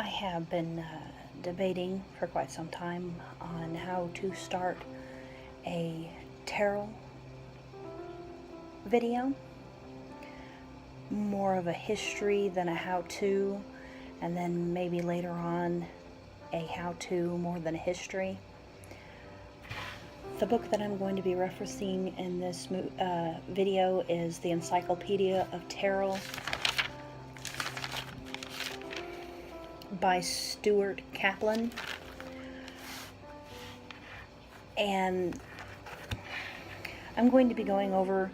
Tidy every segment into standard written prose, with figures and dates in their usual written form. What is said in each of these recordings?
have been debating for quite some time on how to start a tarot video. More of a history than a how-to, and then maybe later on a how-to more than a history. The book that I'm going to be referencing in this video is the Encyclopedia of Tarot by Stuart Kaplan. And I'm going to be going over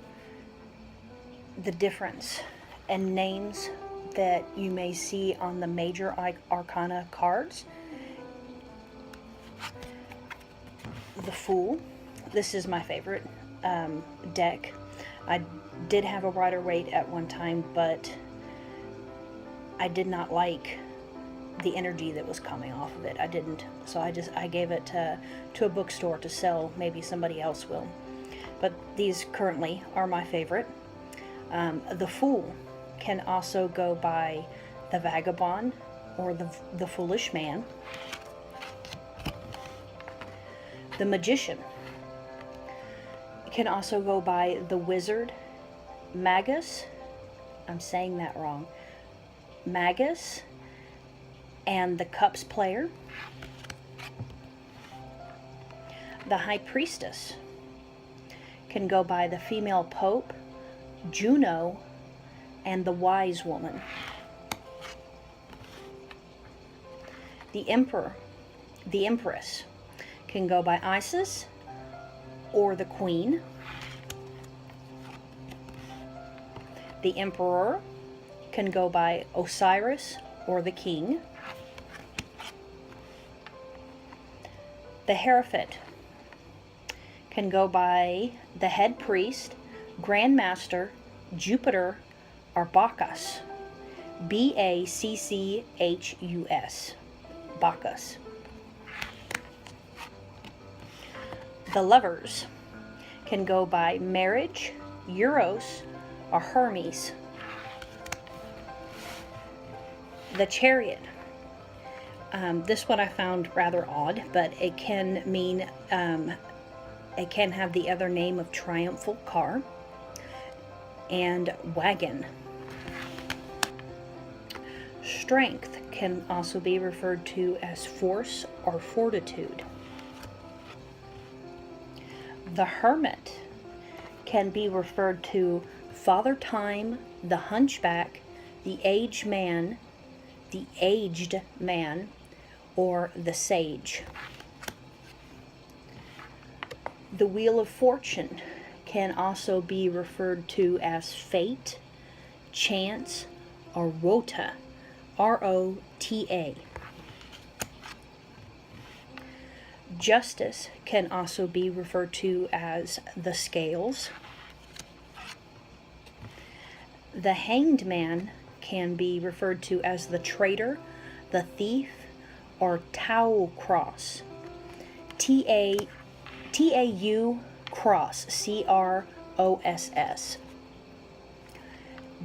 the difference and names that you may see on the major arcana cards. The Fool. This is my favorite deck. I did have a Rider-Waite at one time, but I did not like the energy that was coming off of it. I didn't. So I gave it to a bookstore to sell. Maybe somebody else will. But these currently are my favorite. The Fool can also go by the Vagabond or the Foolish Man. The Magician can also go by the Wizard, Magus, I'm saying that wrong, Magus, and the Cups Player. The High Priestess can go by the Female Pope, Juno, and the Wise Woman. The Emperor, the Empress, can go by Isis or the Queen. The Emperor can go by Osiris or the King. The Hierophant can go by the Head Priest, Grand Master, Jupiter, or Bacchus. B-A-C-C-H-U-S. Bacchus. The Lovers can go by Marriage, Eros, or Hermes. The Chariot. This one I found rather odd, but it can mean, it can have the other name of triumphal car. And Wagon. Strength can also be referred to as force or fortitude. The Hermit can be referred to Father Time, the Hunchback, the Aged Man, or the Sage. The Wheel of Fortune can also be referred to as Fate, Chance, or Rota, R-O-T-A. Justice can also be referred to as the Scales. The Hanged Man can be referred to as the Traitor, the Thief, or Tau Cross, T-A-U Cross, C-R-O-S-S.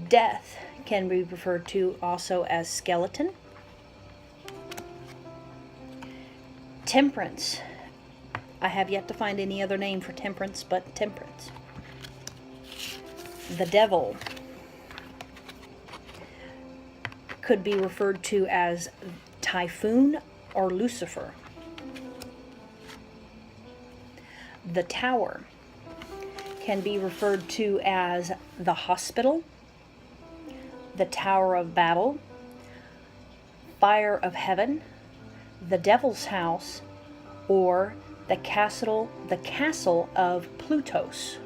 Death can be referred to also as Skeleton. Temperance. I have yet to find any other name for temperance but temperance. The Devil could be referred to as Typhoon or Lucifer. The Tower can be referred to as the Hospital, the Tower of Babel, Fire of Heaven, the Devil's House, or the Castle of Plutos.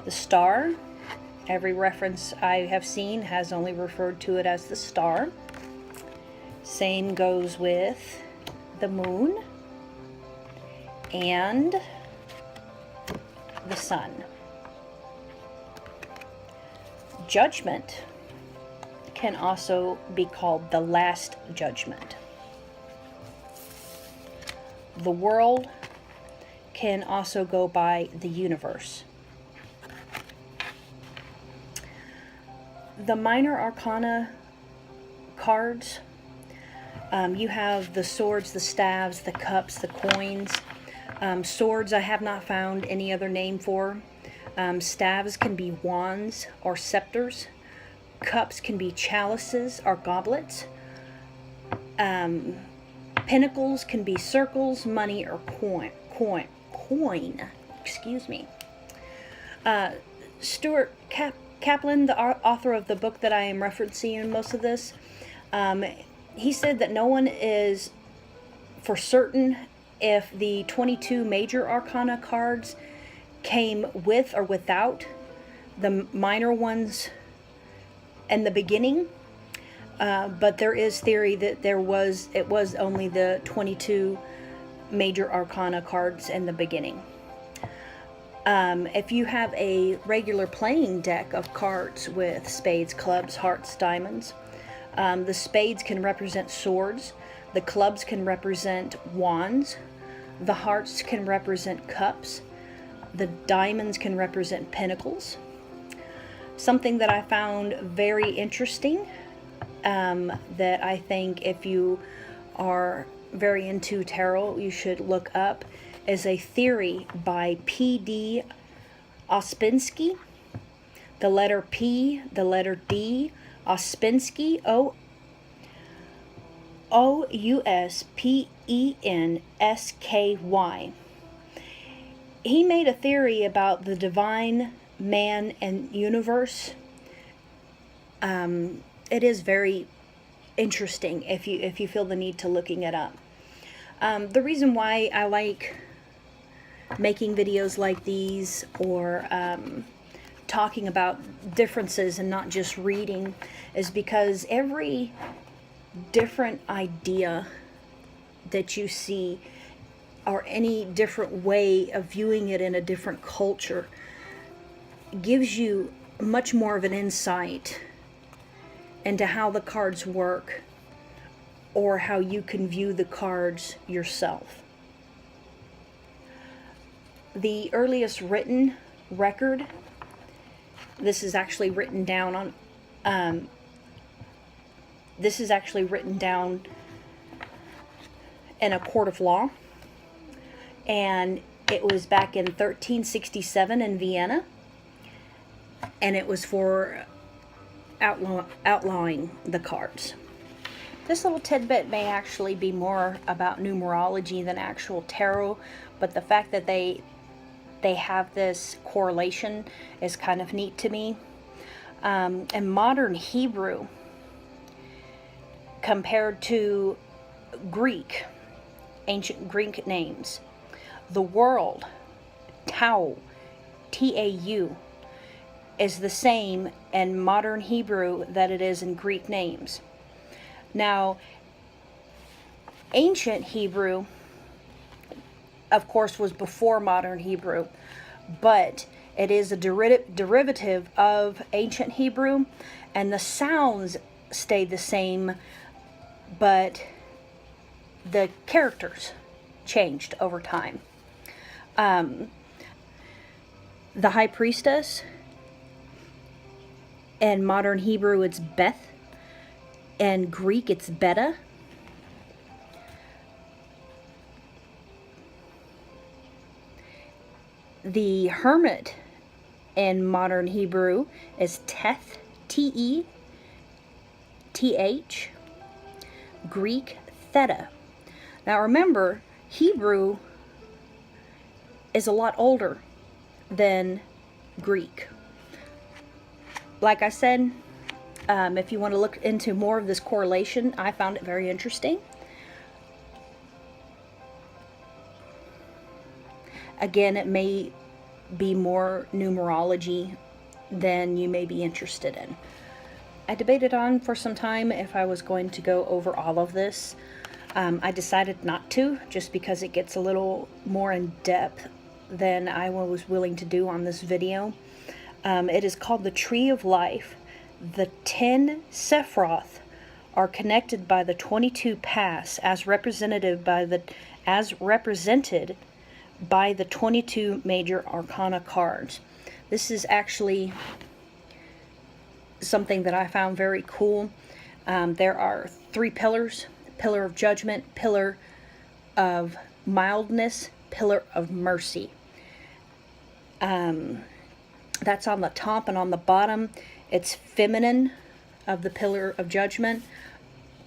The Star, every reference I have seen has only referred to it as the Star. Same goes with the Moon and the Sun. Judgment can also be called the Last Judgment. The World can also go by the Universe. the minor arcana cards, you have the swords, the staves, the cups, the coins. Swords I have not found any other name for. Staves can be wands or scepters. Cups can be chalices or goblets. Pinnacles can be circles, money, or coin. Excuse me. Stuart Kaplan, the author of the book that I am referencing in most of this, he said that no one is for certain if the 22 major arcana cards came with or without the minor ones in the beginning. But there is theory that it was only the 22 major arcana cards in the beginning. If you have a regular playing deck of cards with spades, clubs, hearts, diamonds, the spades can represent swords, the clubs can represent wands, the hearts can represent cups, the diamonds can represent pinnacles. Something that I found very interesting, that I think if you are very into tarot you should look up, is a theory by P.D. Ouspensky. The letter P, the letter D, Ouspensky, Ouspensky. He made a theory about the divine, man, and universe. It is very interesting if you feel the need to looking it up. The reason why I like making videos like these, or talking about differences and not just reading, is because every different idea that you see, or any different way of viewing it in a different culture, gives you much more of an insight into how the cards work, or how you can view the cards yourself. The earliest written record, this is actually written down on, in a court of law, and it was back in 1367 in Vienna, and it was for outlawing the cards. This little tidbit may actually be more about numerology than actual tarot, but the fact that they have this correlation is kind of neat to me. In modern Hebrew, compared to Greek, ancient Greek names, the world, Tau, T-A-U, is the same in modern Hebrew that it is in Greek names. Now, ancient Hebrew, of course, was before modern Hebrew, but it is a derivative of ancient Hebrew, and the sounds stayed the same, but the characters changed over time. The high priestess, in modern Hebrew it's Beth, in Greek it's Beta. The hermit in modern Hebrew is Teth, T-E-T-H. Greek, Theta. Now remember, Hebrew is a lot older than Greek. Like I said, if you want to look into more of this correlation, I found it very interesting. Again, it may be more numerology than you may be interested in. I debated on for some time if I was going to go over all of this. I decided not to, just because it gets a little more in depth than I was willing to do on this video. It is called the Tree of Life. The 10 Sephiroth are connected by the 22 Paths as represented by the 22 major arcana cards. This is actually something that I found very cool. There are 3 pillars: pillar of judgment, pillar of mildness, pillar of mercy. That's on the top, and on the bottom it's feminine of the pillar of judgment.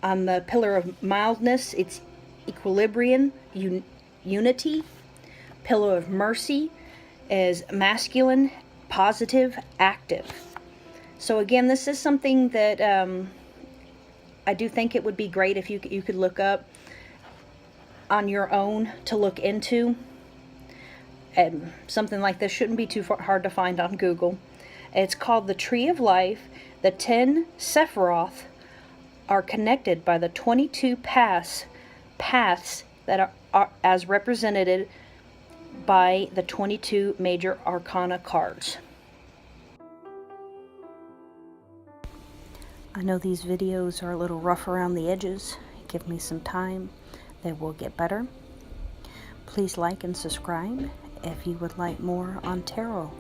On the pillar of mildness, it's equilibrium, unity. Pillar of mercy is masculine, positive, active. So again, this is something that I do think it would be great if you could look up on your own to look into. And something like this shouldn't be too hard to find on Google. It's called the Tree of Life. The 10 Sephiroth are connected by the 22 paths that are as represented by the 22 major arcana cards. I know these videos are a little rough around the edges. Give me some time. They will get better. Please like and subscribe if you would like more on tarot.